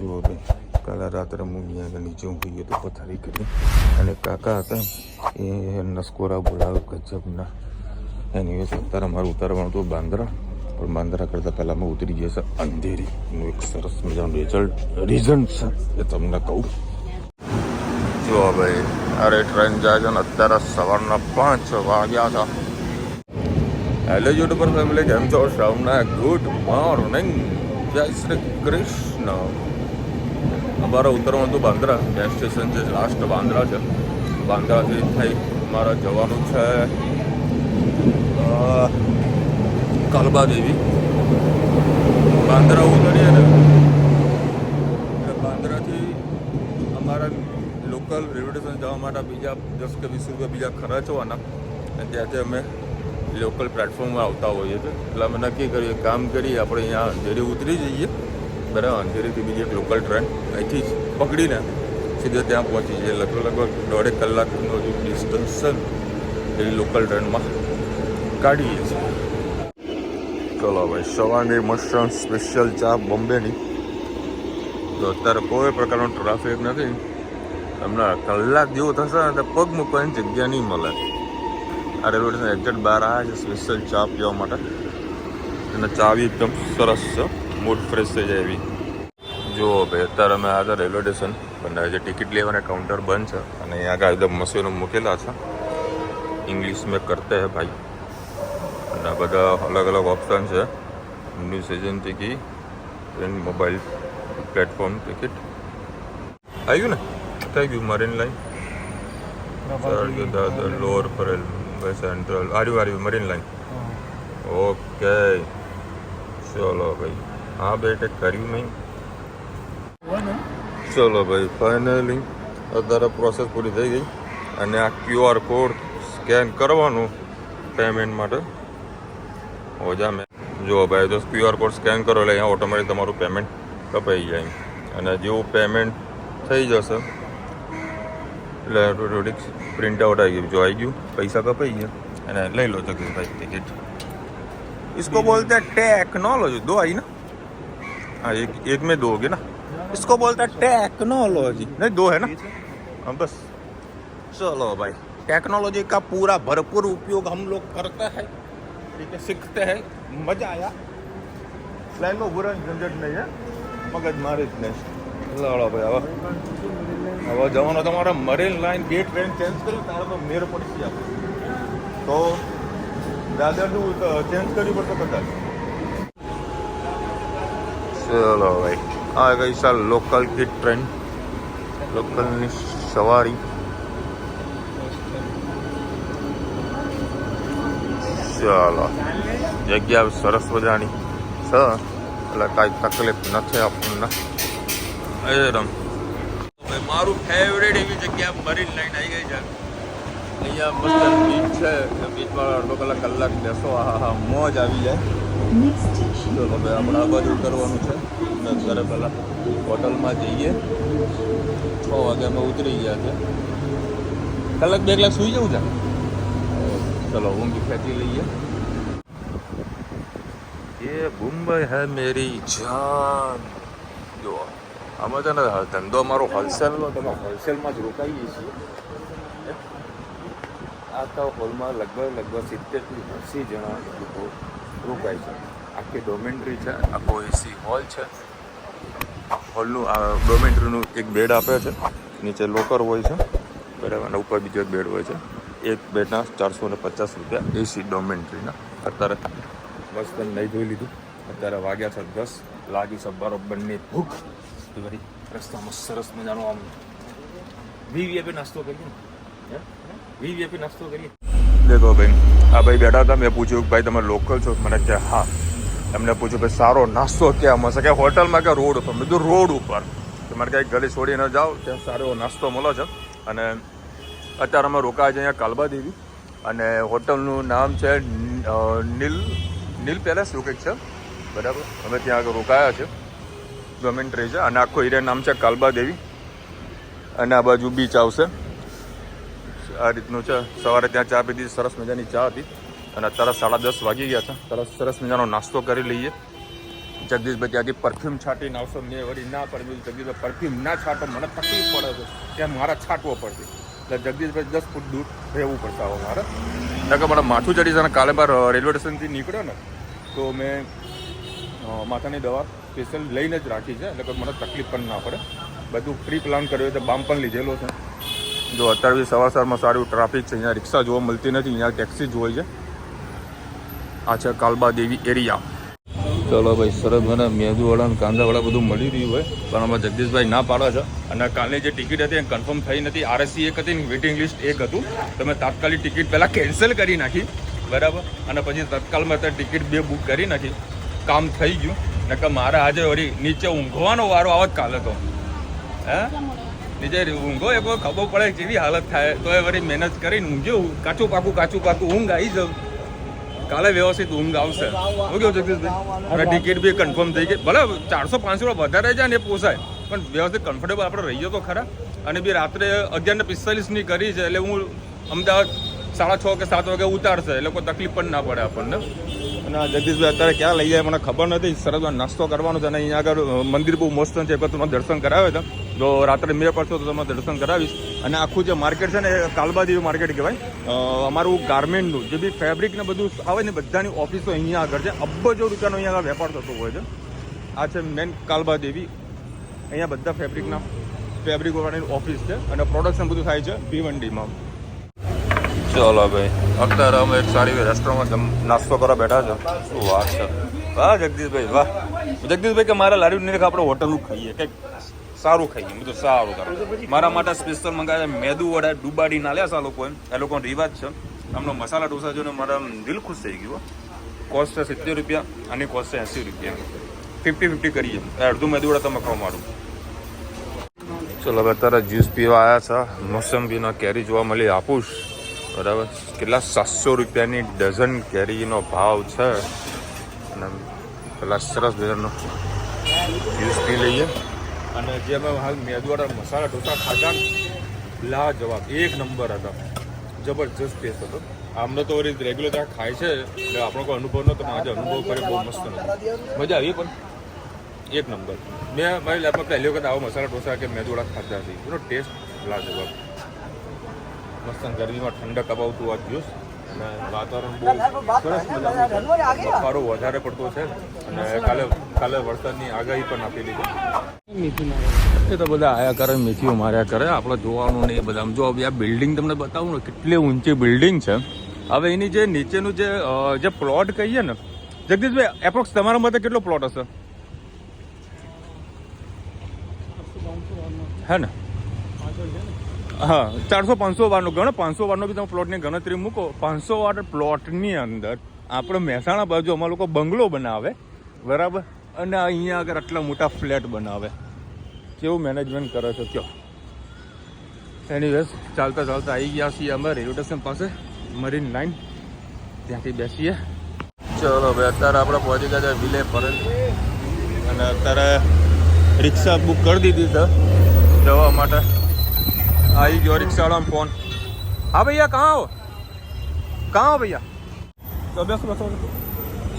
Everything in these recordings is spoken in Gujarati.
જુઓ ભાઈ, કાલે રાત્રે હું અહીંયા નીચે ઊંઘી ગયો તો પથારી કરી, અને કાકા હતા એ નસકોરા બોલાવે ગજબના. એની વેસ અત્યારે મારું ઉતારવાનું હતું બાંદ્રા, પણ બાંદ્રા કરતાં પહેલાં મેં ઉતરી ગયા છે અંધેરી. એનું એક સરસ મજાનું રીઝન છે એ તમને કહું. જો ભાઈ અરે ટ્રેન જાય છે ને અત્યારે સવારના 5 વાગ્યા હતા. હેલો યુટ્યુબર ફેમિલી, કેમ છો? સૌના ગુડ મોર્નિંગ, જય શ્રી કૃષ્ણ. અમારા ઉતરવાનું હતું બાંદ્રા, ગેસ સ્ટેશન છે લાસ્ટ બાંદ્રા છે. બાંદ્રાથી થઈ અમારે જવાનું છે કાલબા દેવી. બાંદ્રા ઉતરીએ ને બાંદ્રાથી અમારા લોકલ રેલવે સ્ટેશન જવા માટે બીજા 10 કે 20 રૂપિયા બીજા ખર્ચવાના, અને ત્યાંથી અમે લોકલ પ્લેટફોર્મમાં આવતા હોઈએ છીએ. એટલે અમે નક્કી કરીએ કામ કરીએ આપણે અહીંયા અંધેરી ઉતરી જઈએ, બરાબર. અંધેરીથી બીજી એક લોકલ ટ્રેન અહીંથી જ પકડીને સીધે ત્યાં પહોંચી જઈએ. લગભગ 1.5 કલાકનો જે ડિસ્ટન્સ છે એ લોકલ ટ્રેનમાં કાઢીએ છીએ. ચલો ભાઈ, સવારની મસ્ત સ્પેશિયલ ચા બોમ્બેની. તો અત્યારે કોઈ પ્રકારનો ટ્રાફિક નથી. હમણાં કલાક જેવું થશે ને તો પગ મૂકવાની જગ્યા નહીં મળે. આ રેલવે સ્ટેશન એક્ઝેક્ટ બહાર આવ્યા છે સ્પેશિયલ ચા પીવા માટે. અને ચા બી એકદમ સરસ છે, મૂડ ફ્રેશ થઈ જાય એવી. જુઓ ભાઈ, અત્યારે અમે આવ્યા રેલવે સ્ટેશન, પણ જે ટિકિટ લેવાના કાઉન્ટર બંધ છે, અને અહીંયા આગળ એકદમ મશીનો મૂકેલા છે. ઇંગ્લિશ મેં કરતે હે ભાઈ, અને બધા અલગ અલગ ઓપ્શન છે. ન્યૂઝ એજન્સી કી ટ્રેન મોબાઈલ પ્લેટફોર્મ ટિકિટ આવી ગયું ને, થઈ ગયું. Marine Line, Dadar, Lower Parel, Central, આર્યું મરીન લાઈન. ઓકે ચલો ભાઈ, હા બેટે કર્યું નહીં. ચલો ભાઈ, ફાઇનલી અત્યારે પ્રોસેસ પૂરી થઈ ગઈ, અને આ QR કોડ સ્કેન કરવાનું પેમેન્ટ માટે. ઓજા મેં જો ભાઈ, તો QR કોડ સ્કેન કરો એટલે અહીંયા ઓટોમેટિક તમારું પેમેન્ટ કપાઈ જાય. અને જેવું પેમેન્ટ થઈ જશે એટલે થોડીક પ્રિન્ટ આઉટ આવી ગયું, જો આવી ગયું, પૈસા કપાઈ ગયા, અને લઈ લો જગદીશભાઈ ટિકિટ. इसको बोलते हैं टेक्नोलॉजी. दो आई ना, हाँ एक में दो होगी ना. इसको बोलते हैं टेक्नोलॉजी. नहीं, दो है ना. हाँ बस. चलो भाई, टेक्नोलॉजी का पूरा भरपूर उपयोग हम लोग करते हैं, ठीक है, सीखते हैं. मजा आया. लाइन में बुरा झंझट नहीं है, मगज मारे જ નહીં. લાડો ભાઈ, હવે જવાનો તમારે Marine Line gate train change કરી તારે તો મેર પડી જાય. તો દાદરનું ચેન્જ કરવી પડશે કદાચ. ચલો ભાઈ, આ ગઈ સાલ લોકલ ગેટ ટ્રેન, લોકલની સવારી. ચાલો, જગ્યા સરસ મજાની છે, એટલે કાંઈ તકલીફ નથી આપણને. એકદમ મારું ફેવરેટ એવી જગ્યા મરીન લાઈન આવી ગઈ છે. અહીંયા મસ્ત બીચ છે, બીચમાં અડધો કલાક બેસો, હા મોજ આવી જાય. ચલો ભાઈ, આપણે આ બાજુ ઉતરવાનું છે. અત્યારે પહેલાં હોટલમાં જઈએ. 6 વાગે અમે ઉતરી ગયા છે. કલાક 2 કલાક સૂઈ જવું છે. ચલો ઊંઘ ખેંચી લઈએ. એ મુંબઈ હે મેરી જાન. જો આમાં છે ને ધંધો અમારો હોલસેલનો, તમે હોલસેલમાં જ રોકાઈએ છીએ. આખા હોલમાં લગભગ 70 થી 80 જણા લોકો રોકાય છે. આખી ડોમેન્ટ્રી છે, આખો એસી હોલ છે. હોલનું આ ડોમેન્ટ્રીનું એક બેડ આપે છે, નીચે લોકર હોય છે, બરાબર, અને ઉપર બીજો એક બેડ હોય છે. એક બેડના 450 રૂપિયા એસી ડોમેન્ટ્રીના. અત્યારે મસ્ત નહીં ધોઈ લીધું. અત્યારે વાગ્યા છે 10, લાગી છે બરોબરની ભૂખ. વળી રસ્તામાં સરસ મજાનો આમ વીવીઆઈપી નાસ્તો કરીએ ને, વીવીઆઈપી નાસ્તો કરીએ. દેખો ભાઈ, આ ભાઈ બેઠા હતા. મેં પૂછ્યું કે ભાઈ તમે લોકલ છો? મને કે હા. એમને પૂછ્યું ભાઈ સારો નાસ્તો ક્યાં મળશે? કે હોટલમાં કે રોડ ઉપર? મેં કીધું રોડ ઉપર. તમારે કાંઈ ગલી છોડીને જાઓ, ત્યાં સારો નાસ્તો મળે છે. અને અત્યારે અમે રોકાયા છે અહીંયા કાલબા દેવી, અને હોટલનું નામ છે નીલ પેલેસ એવું કંઈક છે, બરાબર. અમે ત્યાં આગળ રોકાયા છે, ડોમેન્ટ્રી છે, અને આખો એરિયા નામ છે કાલબા દેવી. અને આ બાજુ બીચ આવશે. આ રીતનું છે. સવારે ત્યાં ચા પીધી, સરસ મજાની ચા હતી. અને અત્યારે 10:30 વાગી ગયા છે. સરસ મજાનો નાસ્તો કરી લઈએ. જગદીશભાઈ ત્યાંથી પરફ્યુમ છાંટીને આવશો. મેં વળી ના પડે, જગદીશભાઈ પરફ્યુમ ના છાંટો, મને તકલીફ પડે છે, ત્યાં મારા છાંટવો પડશે. એટલે જગદીશભાઈ 10 ફૂટ દૂર રહેવું પડશે આવો મારે. કારણ કે મારા માથું ચડી છે. કાલે બાર રેલવે સ્ટેશનથી નીકળ્યો ને તો મેં માથાની દવા સ્પેશિયલ લઈને જ રાખી છે, એટલે કે મને તકલીફ પણ ના પડે. બધું પ્રી પ્લાન કર્યું છે, બામ પણ લીધેલો છે. જો અત્યારે બી સવારમાં સારું ટ્રાફિક છે. અહીંયા રિક્ષા જોવા મળતી નથી, અહીંયા ટેક્સી જ હોય છે. આ છે કાલબા દેવી એરિયા. ચલો ભાઈ, સરસ મને મેદુવાળા અને કાંદાવાળા બધું મળી રહ્યું હોય, પણ આમાં જગદીશભાઈ ના પાડે છે. અને કાલની જે ટિકિટ હતી એ કન્ફર્મ થઈ નથી. RSC એક હતી, વેઇટિંગ લિસ્ટ એક હતું. તો મેં તાત્કાલિક ટિકિટ પહેલાં કેન્સલ કરી નાખી, બરાબર. અને પછી તત્કાલમાં ત્યાં ટિકિટ 2 બુક કરી નાખી. કામ થઈ ગયું. ને કે મારે આજે વળી નીચે ઊંઘવાનો વારો આવત કાલે તો. હે નીચે ઊંઘો એક ખબર પડે કેવી હાલત થાય, તો એ વળી મહેનત કરીને ઊંઘ્યું. કાચું પાકું ઊંઘ આવી જાવ. કાલે વ્યવસ્થિત ઊંઘ આવશે. હું કેવું જગદીશભાઈ, અને ટિકિટ બી કન્ફર્મ થઈ ગઈ. ભલે 400-500 વધારે જાય ને એ પોસાય, પણ વ્યવસ્થિત કમ્ફર્ટેબલ આપણે રહીએ તો ખરા. અને બી રાત્રે 11:45 કરી છે, એટલે હું અમદાવાદ 6:30 કે 7 વાગે ઉતારશે, એટલે કોઈ તકલીફ પણ ના પડે આપણને. અને જગદીશભાઈ અત્યારે ક્યાં લઈ જાય મને ખબર નથી. સરસમાં નાસ્તો કરવાનો છે, અને અહીંયા આગળ મંદિર બહુ મસ્ત છે. એકવાર તમને દર્શન કરાવે છે. જો રાત્રે મેળ પડશો તો તમને દર્શન કરાવીશ. અને આખું જે માર્કેટ છે ને એ કાલબાદેવી માર્કેટ કહેવાય. અમારું ગાર્મેન્ટનું જે બી ફેબ્રિક ને બધું આવે ને બધાની ઓફિસો અહીંયા આગળ છે. અબજો રૂપિયાનો અહીંયા આગળ વેપાર થતો હોય છે. આ છે મેન કાલબાદેવી. અહીંયા બધા ફેબ્રિકવાળાની ઓફિસ છે, અને પ્રોડક્શન બધું થાય છે ભીવંડીમાં. ચલો ભાઈ, અત્યારે અમે એક સારી રેસ્ટોરન્ટમાં નાસ્તો કરવા બેઠા છે. શું વાત છે, વાહ જગદીશભાઈ વાહ. જગદીશભાઈ કે મારા લારી નહીં, આપણે હોટલનું ખાઈએ, કંઈક સારું ખાઈએ. બધું સારું કરો. મારા માટે સ્પેશિયલ મંગાવ્યા મેદુ વડા ડુબાડી ના લ્યા. આ લોકોએ એ લોકોનો રિવાજ છે. આમનો મસાલા ઢોસા જોઈને મારા દિલ ખુશ થઈ ગયું. કોસ્ટ છે 70 રૂપિયા, આની કોસ્ટ છે 80 રૂપિયા. 50-50 કરીએ. અડધું મેદુ વડા તમે ખાઓ મારું. ચલો હવે અત્યારે જ્યુસ પીવા આવ્યા છે. મોસંબીનો કેરી જોવા મળી હાપુસ, બરાબર. કેટલા 700 રૂપિયાની ડઝન કેરીનો ભાવ છે. અને પેલા સરસ મજાનો જ્યુસ પી લઈએ. અને જે અમે હાલ મેદુવાળા મસાલા ઢોસા ખાધા ને, લાજવાબ, 1 નંબર હતા. જબરજસ્ત ટેસ્ટ હતો. આમને તો રેગ્યુલર ત્યાં ખાય છે, એટલે આપણો કોઈ અનુભવ નહોતો. આજે અનુભવ કરે બહુ મસ્ત હતો, મજા આવી. પણ 1 નંબર. મેં મારી લાઈફમાં પહેલી વખત આવો મસાલા ઢોસા કે મેદુવાળા ખાધા હતી. એનો ટેસ્ટ લાજવાબ, મસ્ત. ગરમીમાં ઠંડક અપાવતું આ જ્યુસ. અને વાતાવરણ બહુ સરસ મજાનું. બફારો વધારે પડતો છે, અને કાલે વરસાદની આગાહી પણ આપેલી છે. એ તો બધા આયા કરે, મેથીઓ માર્યા કરે. આપણે જોવાનું નહીં એ બધા. જો આ બિલ્ડિંગ તમને બતાવું ને, કેટલી ઊંચી બિલ્ડિંગ છે. હવે એની જે નીચેનું જે પ્લોટ કહીએ ને જગદીશભાઈ, એપ્રોક્સ તમારા મતે કેટલો પ્લોટ હશે? હે ને? હા, 400-500 વારનો ગણો. 500 વારનો બી તમે પ્લોટની ગણતરી મૂકો. 500 વાર પ્લોટની અંદર આપણે મહેસાણા બાજુ અમારા લોકો બંગલો બનાવે, બરાબર. અને અહીંયા આગળ આટલા મોટા ફ્લેટ બનાવે. કેવું મેનેજમેન્ટ કરે છે કયો. એનીવેઝ, ચાલતા આવી ગયા છીએ અમે રેલવે સ્ટેશન પાસે, મરીન લાઈન. ત્યાંથી બેસીએ. ચલો ભાઈ, અત્યારે આપણે પહોંચી ગયા છે વિલે પરેલ. અને અત્યારે રિક્ષા બુક કરી દીધી છે જવા માટે. आई गयो रिक्शा फोन. हाँ भैया कहाँ हो भैया? तो बेसो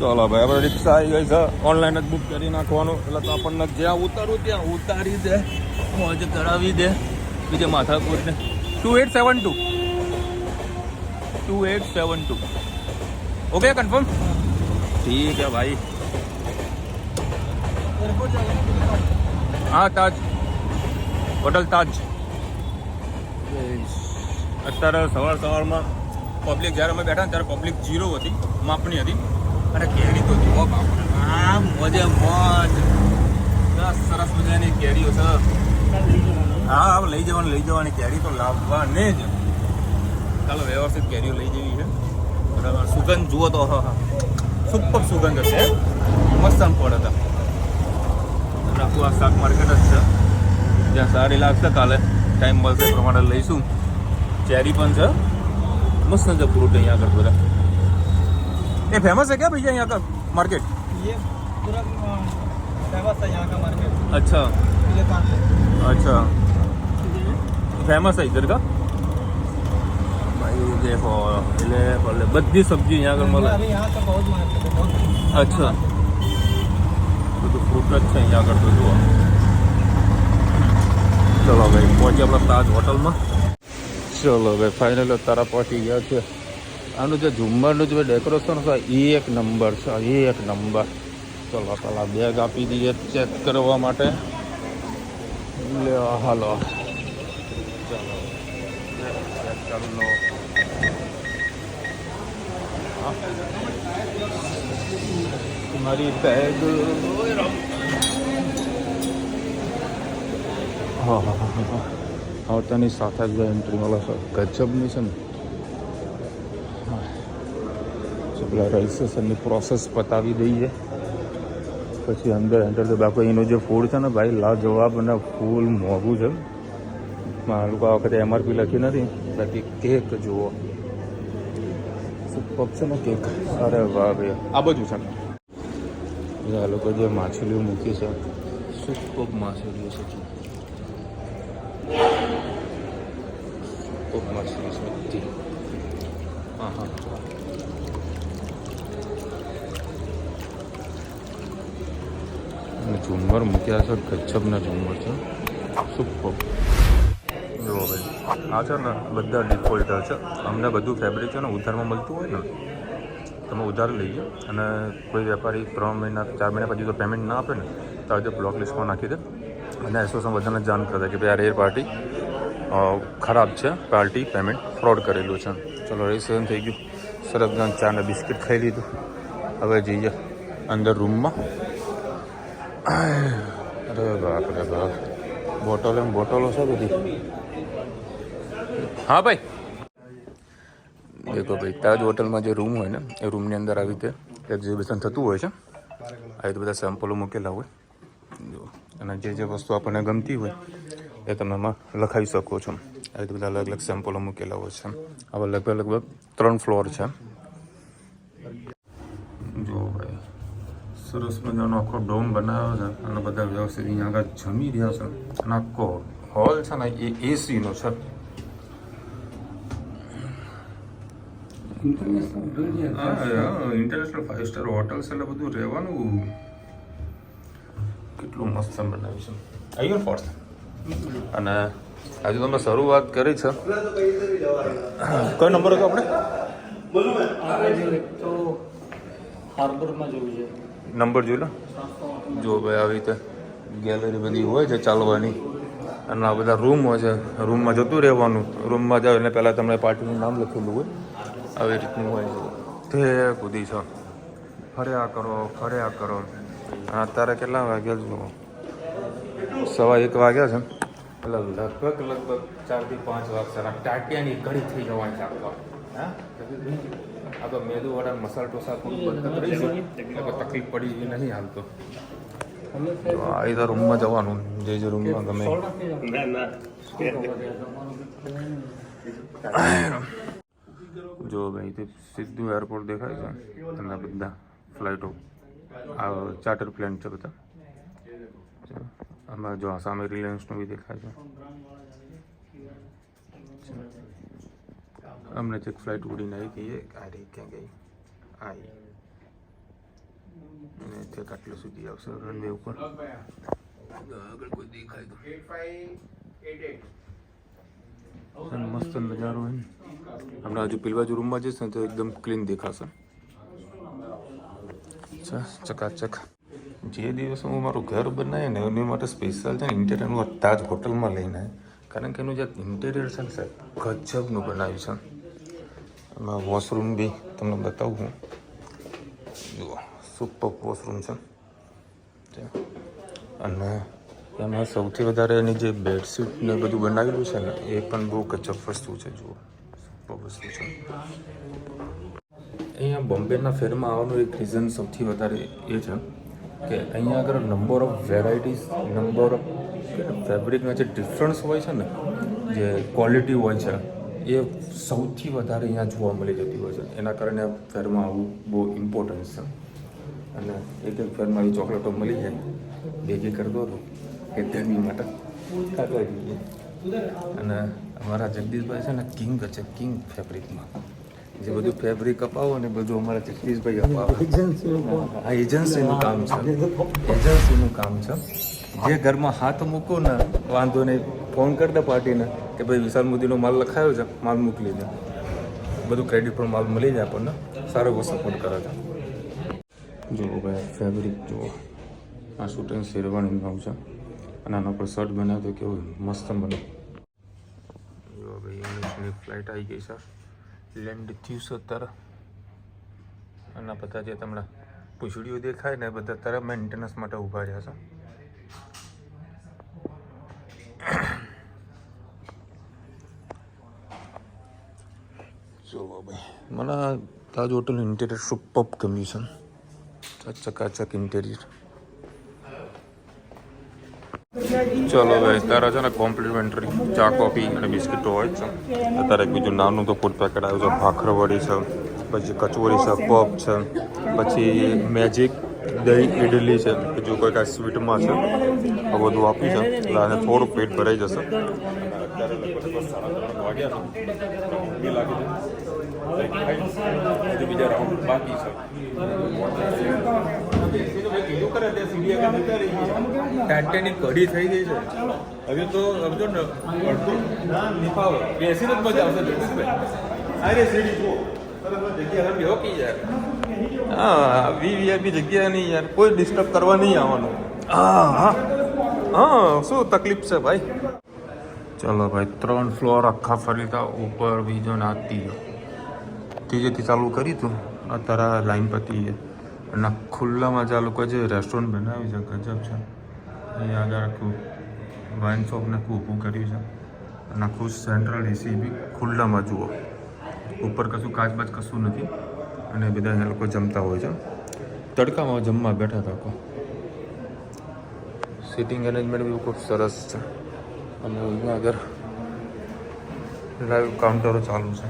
चलो भाई, अब रिक्शा आई गई है. ऑनलाइन बुक કરી નાખવાનું, એટલે તો આપણને જ્યાં ઉતારવું ત્યાં ઉતારી દે, મોજ કરાવી દે. બીજે માથાકૂટ ને. 2872 ओके कंफर्म. ठीक है भाई. हाँ, ताज होटल ताज. અત્યારે સવારમાં પબ્લિક જ્યારે અમે બેઠા ને ત્યારે પબ્લિક 0 હતી, માપની હતી. અને કેરી તો જુઓ બાપરે, આ મોજે મોજ. સરસ મજાની કેરીઓ છે. હા, લઈ જવાની કેરી તો લાવવાની જ. ચાલો, વ્યવસ્થિત કેરીઓ લઈ જવી છે, બરાબર. સુગંધ જુઓ તો, હા, સુપર સુગંધ હશે. મસ્ત પડે હતા. આખું આ શાક માર્કેટ જ છે, જ્યાં સારી લાગશે. કાલે ટાઈમ મળશે એ પ્રમાણે લઈશું. चेरी पण છે, मस्त છે फ्रूट यहाँ का पूरा. ये फेमस है क्या भैया यहाँ का मार्केट? ये पूरा फेमस है यहाँ का मार्केट. अच्छा अच्छा, फेमस है इधर का भाई. देखो, बड़ी सब्जी यहाँ का मतलब. यहाँ का बहुत मार्केट है. अच्छा, બધું ફ્રૂટ જ છે અહીંયા આગળ તો જુઓ. ચલો ભાઈ પહોંચી આપણા તાજ હોટલમાં. ચલો ભાઈ ફાઇનલ તારા પહોંચી ગયા છે. આનું જે ઝુમ્મરનું જે ડેકોરેશન છે એ એક નંબર છે, એ એક નંબર. ચલો પેલા બેગ આપી દઈએ ચેક કરવા માટે. લે હાલો ચાલો ચેક ચાલુ મારી બેગ. હા હા હા હા આવતાની સાથે જ એન્ટ્રી મળે છે. ગજબની છે ને. પેલા રજિસ્ટ્રેશનની પ્રોસેસ પતાવી દઈએ પછી અંદર એન્ટર તો બાકી એનું જે ફૂડ છે ને ભાઈ લાજવાબ અને ફૂલ મોંઘું છે. આ લોકો આ વખતે MRP લખી નથી. બાકી કેક જુઓ સુપર છે ને કેક. અરે વાહ ભાઈ આ બાજુ છે ને આ લોકો જે માછલીઓ મૂકી છે સુપર માછલીઓ છે. સુપર માછલી છે બધી. હા હા ઝુમ્મર મૂક્યા છે ગજબના ઝુમ્મર છે સુપર. જુઓ ભાઈ આ છે ને બધા ડિફોલ્ટર છે. અમને બધું ફેબ્રિક છે ને ઉધારમાં મળતું હોય ને તમે ઉધાર લઈએ અને કોઈ વેપારી 3 મહિના 4 મહિના પછી તો પેમેન્ટ ના આપે ને તો આજે બ્લોક લિસ્ટમાં નાખી દે અને એસોસમાં બધાને જાણ કરે કે ભાઈ આ રેર પાર્ટી ખરાબ છે, પાર્ટી પેમેન્ટ ફ્રોડ કરેલું છે. ચલો રજીસ્ટ્રેશન થઈ ગયું. સરસ ચા ને બિસ્કિટ ખાઈ લીધું. હવે જઈએ અંદર રૂમમાં. અરે બાપ રે બાપ બોટલો છે બધી. હા ભાઈ દેખો ભાઈ તાજ હોટલમાં જે રૂમ હોય ને એ રૂમની અંદર આવી રીતે એક્ઝિબિશન થતું હોય છે. આવી રીતે બધા સેમ્પલો મૂકેલા હોય જો અને જે વસ્તુ આપણને ગમતી હોય એ તમે એમાં લખાવી શકો છો. આવી રીતે બધા અલગ અલગ સેમ્પલો મૂકેલા હોય છે. આવા લગભગ 3 ફ્લોર છે. જો ભાઈ સરસ મજાનો આખો ડોમ બનાવ્યો છે અને બધા વ્યવસ્થિત અહીંયા આગળ જમી રહ્યા છે. અને આખો હોલ છે ને એ એસીનો છે. ઇન્ટરનેશનલ 5 સ્ટાર હોટલ છે એટલે બધું રહેવાનું કેટલું મસ્ત બનાવ્યું છે. આવ્યું ફોર્સ અને આજે તમે શરૂઆત કરી છે. કયો નંબર હતો આપણે? નંબર જોઈ લો. જો ભાઈ આવી રીતે ગેલેરી બધી હોય છે ચાલવાની અને આ બધા રૂમ હોય છે. રૂમમાં જતું રહેવાનું. રૂમમાં જાવ એટલે પહેલાં તમને પાર્ટીનું નામ લખેલું હોય આવી રીતનું હોય છે. તે કૂદી છો ફર્યા કરો. અને અત્યારે કેટલા વાગ્યા જુઓ 1:15 વાગ્યા છે એટલે લગભગ 4 થી 5 વાગશે. ટાટિયાની કડી થઈ જવાની છે આખો. હા આ તો મેદુવાળા મસાલા ઢોસા બંધ રહીશું તકલીફ પડી નહીં હાલ તો. આ તો રૂમમાં જવાનું જે રૂમમાં ગમે. જો ભાઈ તે સીધું એરપોર્ટ દેખાય છે અને બધા ફ્લાઇટો આ ચાર્ટર પ્લેન છે બધા. આમાં જો સામે રિલાયન્સનું બી દેખાય છે. અમને એક ફ્લાઇટ ઉડીને આવી ગઈ ક્યાં ગઈ આવી અને તે આટલું સુધી આવશે રનવે ઉપર. આગળ કોઈ દેખાય તો મસ્ત નજારો હોય ને. હમણાં હજુ પેલી બાજુ રૂમમાં જઈશ ને તો એકદમ ક્લીન દેખાશે. ચકાચક. જે દિવસે હું મારું ઘર બનાવીએ ને એની માટે સ્પેશિયલ છે ને ઇન્ટેરિયર તાજ હોટલમાં લઈને કારણ કે એનું જે ઇન્ટેરિયર છે ને સાહેબ ગજબનું બનાવ્યું છે. એમાં વોશરૂમ બી તમને બતાવું હું. જુઓ સુપર વોશરૂમ છે અને એમાં સૌથી વધારે એની જે બેડશીટ ને બધું બનાવેલું છે ને એ પણ બહુ ગજબ વસ્તુ છે. જુઓ સુપર વસ્તુ છે. અહીંયા બોમ્બેના ફેરમાં આવવાનું એક રીઝન સૌથી વધારે એ છે કે અહીંયા આગળ number of varieties number of ફેબ્રિકના જે ડિફરન્સ હોય છે ને જે ક્વોલિટી હોય છે એ સૌથી વધારે અહીંયા જોવા મળી જતી હોય છે. એના કારણે આ ફેરમાં આવવું બહુ ઇમ્પોર્ટન્સ છે. અને એક ફેરમાં એ ચોકલેટો મળી જાય ભેગી કરતો હતો કે ગરમી માટે ખાતો જઈએ. અને અમારા જગદીશભાઈ છે ને કિંગ છે કિંગ ફેબ્રિકમાં જે બધું ફેબ્રિક અપાવો ને બધું અમારા જગદીશભાઈ અપાવો. આ એજન્સીનું કામ છે, એજન્સીનું કામ છે. જે ઘરમાં હાથ મૂકો ને વાંધો નહીં, ફોન કરી દે પાર્ટીને કે ભાઈ વિશાલ મોદીનો માલ લખાયો છે, માલ મોકલી દે. બધું ક્રેડિટ પર માલ મળી જાય આપણને, સારો એવો સપોર્ટ કરે છે. જુઓ ભાઈ ફેબ્રિક જુઓ, આ શૂટિંગ શેરવાણીનું કામ છે અને આના પર શર્ટ બનાવ્યો તો કેવું મસ્ત બને. જુઓ ભાઈ ઇંગ્લિશની ફ્લાઇટ આવી ગઈ છે, લેન્ડ થયું છે અત્યારે. અને બધા જે તમને પૂછડીઓ દેખાય ને બધા તારા મેન્ટેનન્સ માટે ઊભા રહ્યા છે. જુઓ ભાઈ મને તાજ હોટલનું ઇન્ટિરિયર સુપર ગમ્યું છે, ચકાચક ઇન્ટિરિયર. ચલો ભાઈ તારા છે ને કોમ્પ્લિમેન્ટરી ચા કોફી અને બિસ્કીટો હોય છે. અત્યારે એક બીજું નાનું તો ફૂડ પેકેટ આવ્યું છે, ભાખરવડી છે, પછી કચોરી છે, પફ છે, પછી મેજિક દહીં ઇડલી છે, બીજું કોઈ કાંઈ સ્વીટમાં છે. આ બધું આપી છે એટલે આને થોડું પેટ ભરાઈ જશે. અત્યારે લગભગ 3:30 વાગ્યા છે, બીજા રાઉન્ડ બાકી છે. ટાટાની કઢી થઈ ગઈ છે હવે તો સમજો ને અડધું નિફાવે બેસીને જ મજા આવશે. અરે સીડી જુઓ જગ્યા બેહો કી યાર. હા વીવીઆઈપી જગ્યા નહીં યાર, કોઈ ડિસ્ટર્બ કરવા નહીં આવવાનું. હા હા હા શું તકલીફ છે ભાઈ. ચલો ભાઈ 3 ફ્લોર આખા ફરીતા ઉપર બીજો ના ત્રીજેથી ચાલુ કર્યું હતું. અત્યારે લાઈન પતી છે અને ખુલ્લામાં જે આ લોકો જે રેસ્ટોરન્ટ બનાવ્યું છે ગજબ છે. અહીંયા આગળ આખું વાઇન શોપને ઊભું કર્યું છે અને આખું સેન્ટ્રલ એસી બી ખુલ્લામાં જુઓ. ઉપર કશું કાચબાચ કશું નથી અને બધા અહીંયા લોકો જમતા હોય છે. તડકામાં જમવા બેઠા હતા લોકો. સિટિંગ અરેન્જમેન્ટ બી ખૂબ સરસ છે અને અહીંયા આગળ લાઈવ કાઉન્ટરો ચાલુ છે.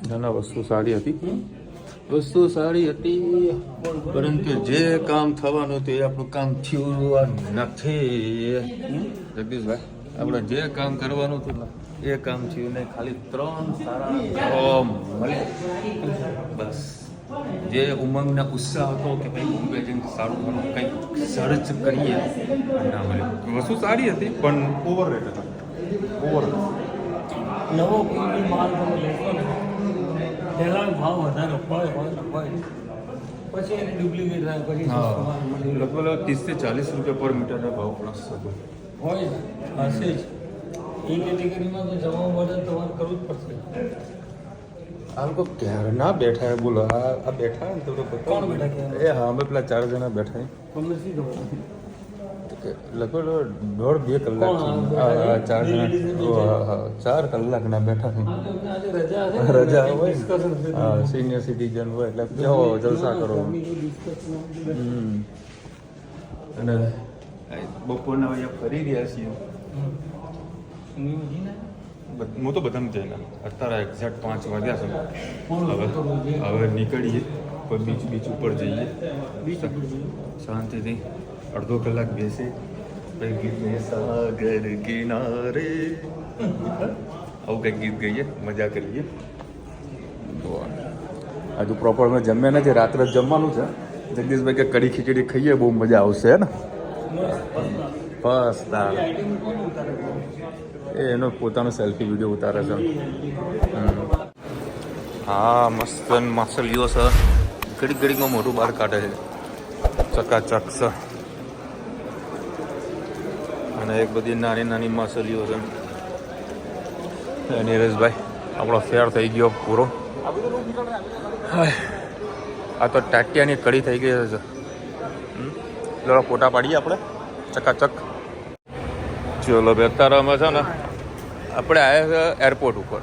નાના વસ્તુ સારી હતી, પરંતુ જે કામ થવાનું હતું એ આપણું કામ થયું નથી. જગદીશભાઈ આપણે જે કામ કરવાનું હતું ને એ કામ થયું નહીં. ખાલી 3 સારા મળે બસ. જે ઉમંગના ઉત્સાહ હતો કે ભાઈ બોમ્બે જઈને સારું ઘણું કંઈક સર્ચ કરીએ ના મળ્યું. વસ્તુ સારી હતી પણ ઓવર રેટ હતા. ઓવર નવો કોઈ માલ તમે લેશો ને પહેલાં ભાવ વધારે હોય પછી એને ડુપ્લિકેટ થાય પછી લગભગ 30 થી 40 રૂપિયા પર મીટરના ભાવ પ્લસ હોય હશે જ. એ કેટેગરીમાં તો જવા માટે તમારે કરવું જ પડશે. આ લોકો ક્યારના બેઠા હે બોલો. આ બેઠા ને તો કોણ બેઠા? એ હા અમે પેલા 4 જણા બેઠા. તમને શી ખબર? લગભગ 1.5-2 કલાક 4 કલાકના બેઠા છે. રજા હોય હા, સિનિયર સિટીઝન હોય એટલે જાઓ જલસા કરો. અને બપોરના અહીંયા ફરી ગયા છીએ. હું તો બધાને જઈને અત્યારે એક્ઝેક્ટ 5 વાગ્યા છે. હવે નીકળીએ કોઈ બીચ ઉપર જઈએ, શાંતિથી અડધો કલાક બેસે સાગર કિનારે આવું કંઈક ગીત ગઈએ, મજા કરીએ. હજુ પ્રોપર મેં જમ્યા નથી, રાત્રે જ જમવાનું છે. જગદીશભાઈ કે કઢી ખીચડી ખાઈએ બહુ મજા આવશે હે ને. બસ એનો પોતાનો સેલ્ફી વિડીયો ઉતારે છે. હા મસ્ત માછલીઓ છે, ઘડીકમાં મોઢું બહાર કાઢે છે, ચકાચક છે. અને એક બધી નાની માછલીઓ છે. નીરજભાઈ આપણો ફેર થઈ ગયો પૂરો. આ તો ટાટિયાની કઢી થઈ ગઈ છે. થોડા ફોટા પાડીએ આપણે ચકાચક. ચલો બે અત્યારે અમે છે ને આપણે આવ્યા છે એરપોર્ટ ઉપર.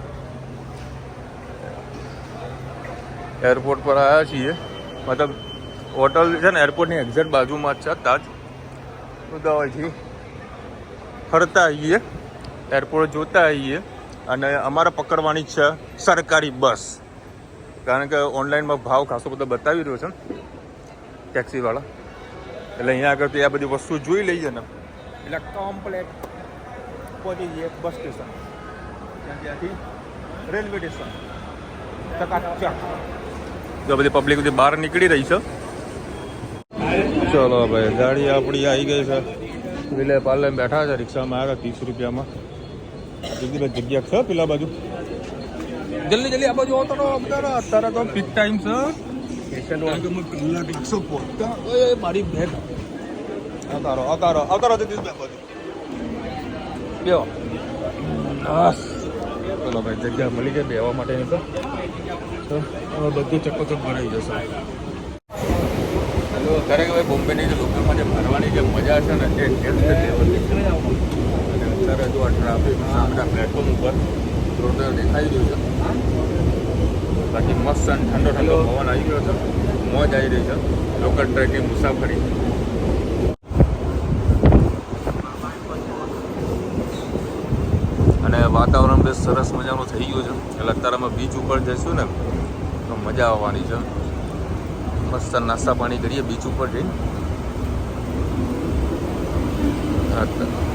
એરપોર્ટ પર આવ્યા છીએ, મતલબ હોટલ છે ને એરપોર્ટની એક્ઝેક્ટ બાજુમાં જ છે. તાજ ઉદાવાથી ફરતા આવીએ, એરપોર્ટ જોતા આવીએ અને અમારે પકડવાની છે સરકારી બસ. કારણ કે ઓનલાઈનમાં ભાવ ખાસો બધો બતાવી રહ્યો છે ટેક્સીવાળા, એટલે અહીંયા આગળથી આ બધી વસ્તુ જોઈ લઈએ ને એટલે કમ્પ્લેટ પહોંચી જઈએ બસ સ્ટેશન, ત્યાંથી રેલવે સ્ટેશન ચકાચક. તો બધી પબ્લિક બધી બહાર નીકળી રહી છે. ચલો ભાઈ, ગાડી આપણી આવી ગઈ છે. વિલે પાર્લે બેઠા છે, રિક્ષામાં આવ્યા 30 રૂપિયામાં. જગ્યા છે પેલા બાજુ. જલ્દી જલ્દી આ બાજુ આવતો રહો. અત્યારે તો પીક ટાઈમ છે. કલાક રિક્ષો પહોંચતા મારી બેગ આવતારો જગદીશભાઈ બાજુ બેહો. બસ ચલો ભાઈ, જગ્યા મળી ગઈ બેહવા માટેની. તો હવે બધું ચકોચક ભરાઈ જશે. હેલો, ખરેખર ભાઈ બોમ્બેની જે લોકલમાં જે ફરવાની જે મજા છે ને એ નેક્સ્ટ લેવલની છે. અને અત્યારે જો આ ટ્રાફિક આપણા પ્લેટફોર્મ ઉપર જોરદાર દેખાઈ રહ્યું છે. બાકી મસ્ત અને ઠંડો ઠંડો પવન આવી ગયો છે, મોજ આવી રહી છે લોકલ ટ્રેકની મુસાફરી. અને વાતાવરણ બી સરસ મજાનું થઈ ગયું છે. એટલે અત્યારે અમે બીચ ઉપર જઈશું ને તો મજા આવવાની છે. મસ્ત નાસ્તા પાણી કરીએ બીચ ઉપર જઈને.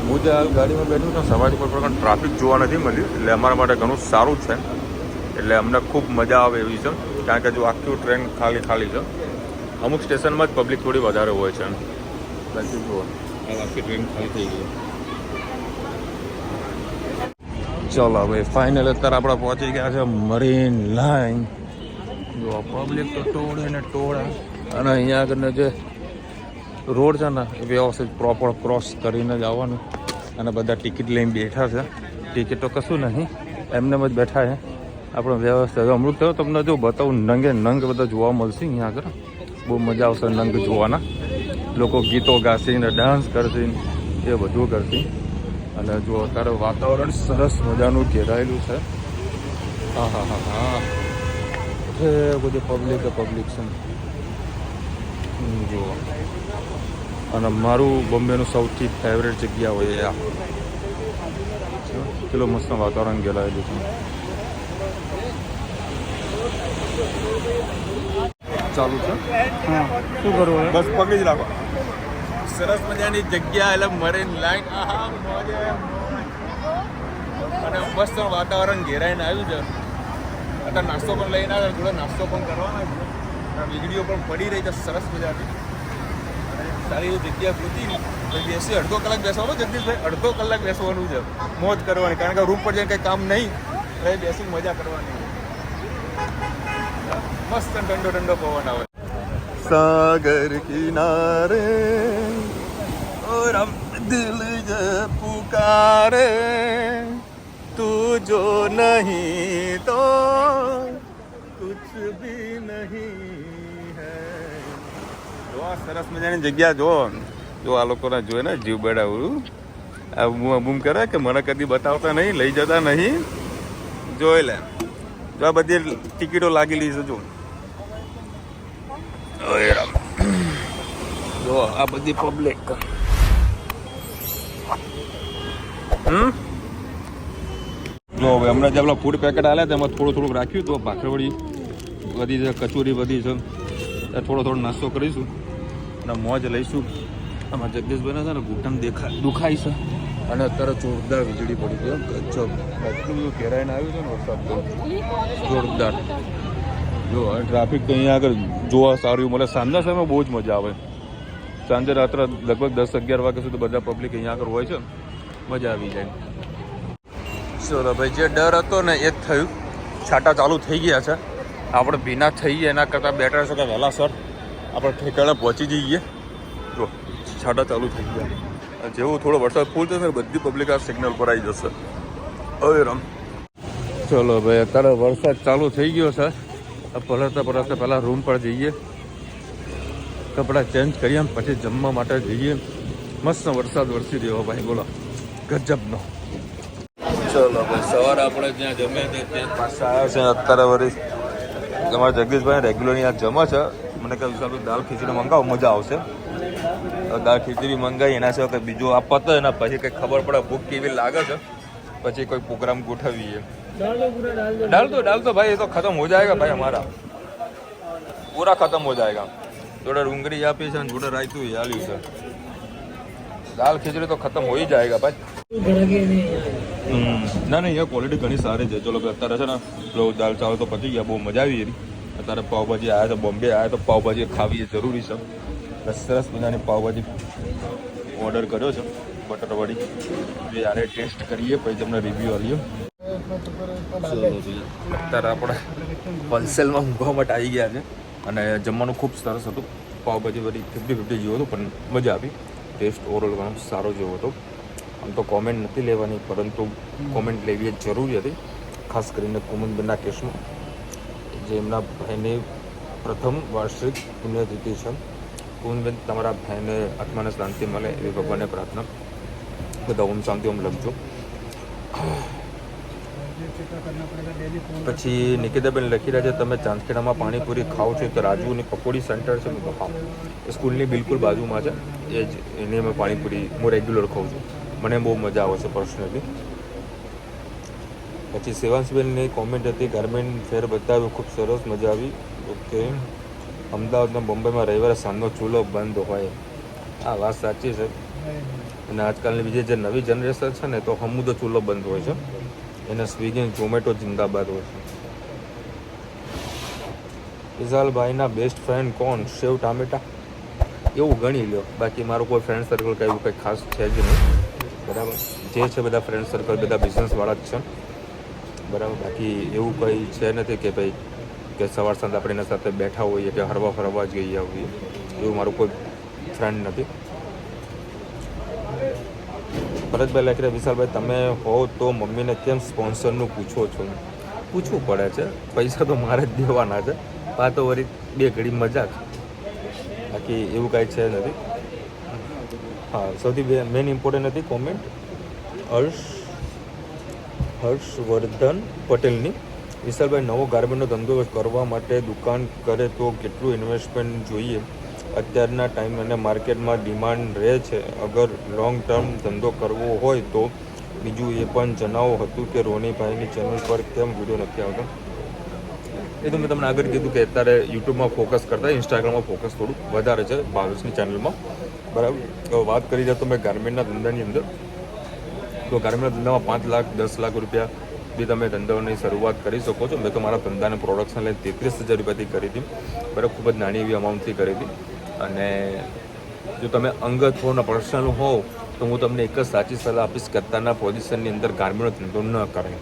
હું જે હાલ ગાડીમાં બેઠું તો સવારી પર પણ ટ્રાફિક જોવા નથી મળ્યું, એટલે અમારા માટે ઘણું સારું છે. એટલે અમને ખૂબ મજા આવે એવી છે, કારણ કે જો આખી ટ્રેન ખાલી છે. અમુક સ્ટેશનમાં જ પબ્લિક થોડી વધારે હોય છે. બાકી જુઓ આખી ટ્રેન ખાલી થઈ ગઈ. ચલો ભાઈ, ફાઇનલ અત્યારે આપણે પહોંચી ગયા છે મરીન લાઈન. જો પબ્લિક તો ટોળે ને ટોળા. અને અહીંયા આગળનો જે રોડ છે ને એ વ્યવસ્થિત પ્રોપર ક્રોસ કરીને જ આવવાનું. અને બધા ટિકિટ લઈને બેઠા છે. ટિકિટ તો કશું નહીં, એમને જ બેઠા છે. આપણે વ્યવસ્થિત અમૃત થયો તમને જો બતાવું, નંગે નંગ બધા જોવા મળશે અહીંયા આગળ. બહુ મજા આવશે નંગ જોવાના. લોકો ગીતો ગાશે ને ડાન્સ કરશે એ બધું કરશે. અને જો અત્યારે વાતાવરણ સરસ મજાનું ઘેરાયેલું છે. હા હા હા હા, એ બધી પબ્લિક છે જુઓ. અને મારું બોમ્બેનું સૌથી ફેવરેટ જગ્યા હોય આ. કેટલું મસ્ત વાતાવરણ ઘેરાયેલું છે. ચાલુ છે. હા, શું કરવું? બસ પકડી જ રાખો. સરસ મજાની જગ્યા એટલે મરીન લાઈન. અને મસ્ત વાતાવરણ ઘેરાઈને આવ્યું છે. અત્યારે નાસ્તો પણ લઈને આવે, થોડો નાસ્તો પણ કરવાનો છે. વીજળીઓ પણ પડી રહી છે સરસ મજાની. સારી એવી જગ્યા પૂછી બેસી અડધો કલાક બેસવાનું જગદીશભાઈ, અડધો કલાક બેસવાનું છે. મોજ કરવાની, કારણ કે રૂમ પર જઈને કંઈ કામ નહીં, એટલે બેસી મજા કરવાની. મસ્ત ઠંડો ઠંડો પવન આવે. સાગર કિનારે और हम दिल ये पुकारे तू जो नहीं तो कुछ भी नहीं है. જો આ સરસ મજાની જગ્યા જો આ લોકોને જોયે ને જીવ બડાવું આ બૂમ કરે કે મને કદી બતાવતા નહીં, લઈ જતા નહીં. જોઈ લે, જો આ બધી ટિકિટો લાગેલી છે. જો આ બધી પબ્લિક. જો હવે હમણાં જે આપણા ફૂડ પેકેટ આવ્યા તેમાં થોડું રાખ્યું તો ભાખરવડી વધી છે, કચોરી વધી છે. થોડો નાસ્તો કરીશું અને મોજ લઈશું. આમાં જગદીશભાઈ છે ને ઘૂંટણ દુખાય છે. અને અત્યારે જોરદાર વીજળી પડી ગયો. ગજબ, એટલું બધું ઘેરાઈને આવ્યું છે ને વરસાદ તો જોરદાર. જો ટ્રાફિક તો અહીંયા આગળ જોવા સારું મળે. સાંજના સમયમાં બહુ જ મજા આવે. સાંજે રાત્રે લગભગ 10-11 વાગ્યા સુધી બધા પબ્લિક અહીંયા આગળ હોય છે. મજા આવી જાય. ચલો ભાઈ, જે ડર હતો ને એ જ થયું. છાંટા ચાલુ થઈ ગયા છે. આપણે ભીના થઈએ એના કરતાં બેટર છે કે વહેલાસર આપણે ઠેકાણે પહોંચી જઈએ. જો છાંટા ચાલુ થઈ ગયા. જેવું થોડો વરસાદ ફૂલ થશે બધી પબ્લિક આ સિગ્નલ પર આવી જશે. હવે રમ. ચલો ભાઈ, અત્યારે વરસાદ ચાલુ થઈ ગયો છે. પલળતા પહેલાં રૂમ પર જઈએ, કપડાં ચેન્જ કરીએ, પછી જમવા માટે જઈએ. મસ્ત વરસાદ વરસી રહ્યો ભાઈ, બોલો ગજબનો. ચલો ભાઈ, સવારે આપણે જ્યાં જમ્યા ત્યાં પાછા આવ્યા છે. અત્યારે વળી તમારા જગદીશભાઈ રેગ્યુલરની આ જમા છે. મને કહ્યું સારું દાળ ખીચડી મંગાવો, મજા આવશે. દાળ ખીચડી મંગાવી, એના સિવાય કંઈ બીજું આ પતે એના પછી કંઈ ખબર પડે ભૂખ કેવી લાગે છે, પછી કોઈ પ્રોગ્રામ ગોઠવીએ. डाल दो भाई, ये तो खत्म हो जाएगा भाई, हमारा पूरा खत्म हो जाएगा. જોડે ડુંગળી આપી છે અને જોડે રાયતું આલ્યું છે. દાલ ખીચડી તો ખતમ હોઈ જાયગા ભાઈ. ના ના યાર ક્વોલિટી ઘણી સારી છે. ચલો અત્યારે છે ને પેલો દાલ ચાવલ તો પતી ગયા, બહુ મજા આવી એની. અત્યારે પાવભાજી આવ્યા તો બોમ્બે આવ્યા તો પાવભાજી ખાવી એ જરૂરી છે. સરસ મજાની પાવભાજી ઓર્ડર કર્યો છે બટરવાળી. યારે ટેસ્ટ કરીએ પછી તમને રિવ્યૂ આલીએ. અત્યારે આપણે હોલસેલમાં ઊંઘવા માટે આવી ગયા છે અને જમવાનું ખૂબ સરસ હતું. પાવભાજી બધી 50-50 જેવું હતું પણ મજા આવી. ટેસ્ટ ઓવરઓલ ઘણો સારો જેવો હતો. આમ તો કોમેન્ટ નથી લેવાની પરંતુ કોમેન્ટ લેવી એ જરૂરી હતી, ખાસ કરીને કુમુદબેનના કેસમાં, જે એમના ભાઈની પ્રથમ વાર્ષિક પુણ્યતિથિ છે. કુમુદબેન, તમારા ભાઈને આત્માને શાંતિ મળે એવી ભગવાનને પ્રાર્થના. બધા ઓમ શાંતિ ઓમ લખજો. પછી નિકેતાબેન લખી રહ્યા છે તમે ચાંદખેડામાં પાણીપુરી ખાઓ છો તો રાજુની પકોડી સેન્ટર છે. હા, એ સ્કૂલની બિલકુલ બાજુમાં છે. એ જ એની અમે પાણીપુરી હું રેગ્યુલર ખાઉં છું. મને બહુ મજા આવે છે પર્સનલી. પછી સેવાંશબેનની કોમેન્ટ હતી ગાર્મેન્ટ ફેર બતાવ્યું, ખૂબ સરસ, મજા આવી. ઓકે. અમદાવાદમાં બોમ્બેમાં રવિવારે સાંજનો ચૂલો બંધ હોય. આ વાત સાચી છે. અને આજકાલની બીજી જે નવી જનરેશન છે ને તો હમું તો ચૂલો બંધ હોય છે. એને સ્વિગી ઝોમેટો જિંદાબાદ હોય છે. વિશાલભાઈના બેસ્ટ ફ્રેન્ડ કોણ? સેવ ટામેટા એવું ગણી લો. બાકી મારું કોઈ ફ્રેન્ડ સર્કલ કંઈ એવું કંઈ ખાસ છે જ નહીં. બરાબર. જે છે બધા ફ્રેન્ડ સર્કલ બધા બિઝનેસવાળા જ છે. બરાબર. બાકી એવું કંઈ છે નથી કે ભાઈ કે સવાર સાંજ આપણે એના સાથે બેઠા હોઈએ કે હરવા ફરવા જ ગયા હોઈએ. એવું મારું કોઈ ફ્રેન્ડ નથી. ભરતભાઈ લખી રહ્યા, વિશાલભાઈ તમે હો તો મમ્મીને કેમ સ્પોન્સરનું પૂછો છો? પૂછવું પડે છે, પૈસા તો મારે જ દેવાના છે. આ તો વળી બે ઘડી મજાક, બાકી એવું કાંઈ છે નથી. હા, સૌથી મેન ઇમ્પોર્ટન્ટ હતી કોમેન્ટ હર્ષવર્ધન પટેલની. વિશાલભાઈ, નવો ગાર્મેન્ટનો ધંધો કરવા માટે દુકાન કરે તો કેટલું ઇન્વેસ્ટમેન્ટ જોઈએ? અત્યારના ટાઈમ અને માર્કેટમાં ડિમાન્ડ રહે છે. અગર લોંગ ટર્મ ધંધો કરવો હોય તો? બીજું એ પણ જણાવો હતું કે રોનીભાઈની ચેનલ પર કેમ વિડીયો નથી આવતો? એ તો મેં તમને આગળ કીધું કે અત્યારે યુટ્યુબમાં ફોકસ કરતા ઇન્સ્ટાગ્રામમાં ફોકસ થોડું વધારે છે ભાવેશની ચેનલમાં. બરાબર. તો વાત કરી રહ્યા તો મેં ગાર્મેન્ટના ધંધાની અંદર, તો ગાર્મેન્ટના ધંધામાં 5 લાખ 10 લાખ રૂપિયા બી તમે ધંધાની શરૂઆત કરી શકો છો. મેં તો મારા ધંધાને પ્રોડક્શન લઈને 33,000 રૂપિયાથી કરી હતી. બરાબર. ખૂબ જ નાની એવી અમાઉન્ટથી કરી હતી. અને જો તમે અંગત હો ને પર્સનલ હોવ તો હું તમને એક જ સાચી સલાહ આપીશ કે અત્યારના પોઝિશનની અંદર ગાર્મેન્ટનો ધંધો ન કરાય.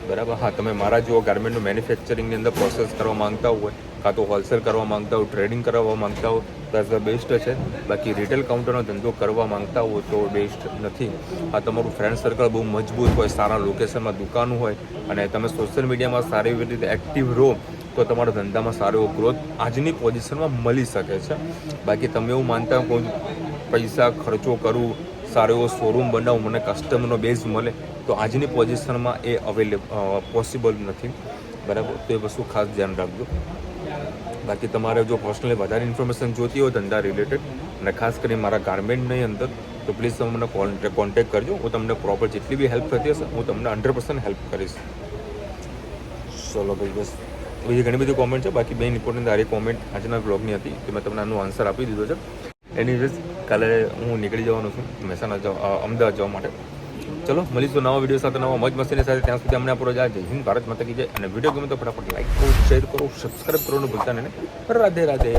બરાબર. હા, તમે મારા જેવો ગાર્મેન્ટનું મેન્યુફેક્ચરિંગની અંદર પ્રોસેસ કરવા માંગતા હોય, કાં તો હોલસેલ કરવા માંગતા હોય, ટ્રેડિંગ કરવા માંગતા હોય તો ધ બેસ્ટ છે. બાકી રિટેલ કાઉન્ટરનો ધંધો કરવા માંગતા હોય તો બેસ્ટ નથી. હા, તમારું ફ્રેન્ડ સર્કલ બહુ મજબૂત હોય, સારા લોકેશનમાં દુકાન હોય અને તમે સોશિયલ મીડિયામાં સારી એવી રીતે એક્ટિવ રહો તો તમારા ધંધામાં સારો એવો ગ્રોથ આજની પોઝિશનમાં મળી શકે છે. બાકી તમે એવું માનતા હો પૈસા ખર્ચો કરું, સારો એવો શોરૂમ બનાવું, મને કસ્ટમરનો બેઝ મળે, તો આજની પોઝિશનમાં એ પોસિબલ નથી. બરાબર. તો એ વસ્તુ ખાસ ધ્યાન રાખજો. બાકી તમારે જો પર્સનલી વધારે ઇન્ફોર્મેશન જોતી હોય ધંધા રિલેટેડ અને ખાસ કરીને મારા ગાર્મેન્ટની અંદર તો પ્લીઝ તમે મને કોન્ટેક્ટ કરજો. હું તમને પ્રોપર જેટલી બી હેલ્પ થતી હશે હું તમને 100% હેલ્પ કરીશ. ચલો ભાઈ, બસ બીજી ઘણી બધી કોમેન્ટ છે. બાકી મેઇન ઇમ્પોર્ટન્ટ સારી કોમેન્ટ આજના બ્લોગની હતી કે મેં તમને આનો આન્સર આપી દીધો છે. એનીવેઝ કાલે હું નીકળી જવાનો છું મહેસાણા અમદાવાદ જવા માટે. ચલો મળીશું નવા વિડીયો સાથે, નવા મોજ મસ્તીની સાથે. ત્યાં સુધી અમને આપણો જય હિન્દ, ભારત માતા કી જય. અને વિડીયો ગમે તો ફટાફટ લાઈક કરો, શેર કરો, સબસ્ક્રાઈબ કરવાનું ભૂલતા નહીં. રાધે રાધે.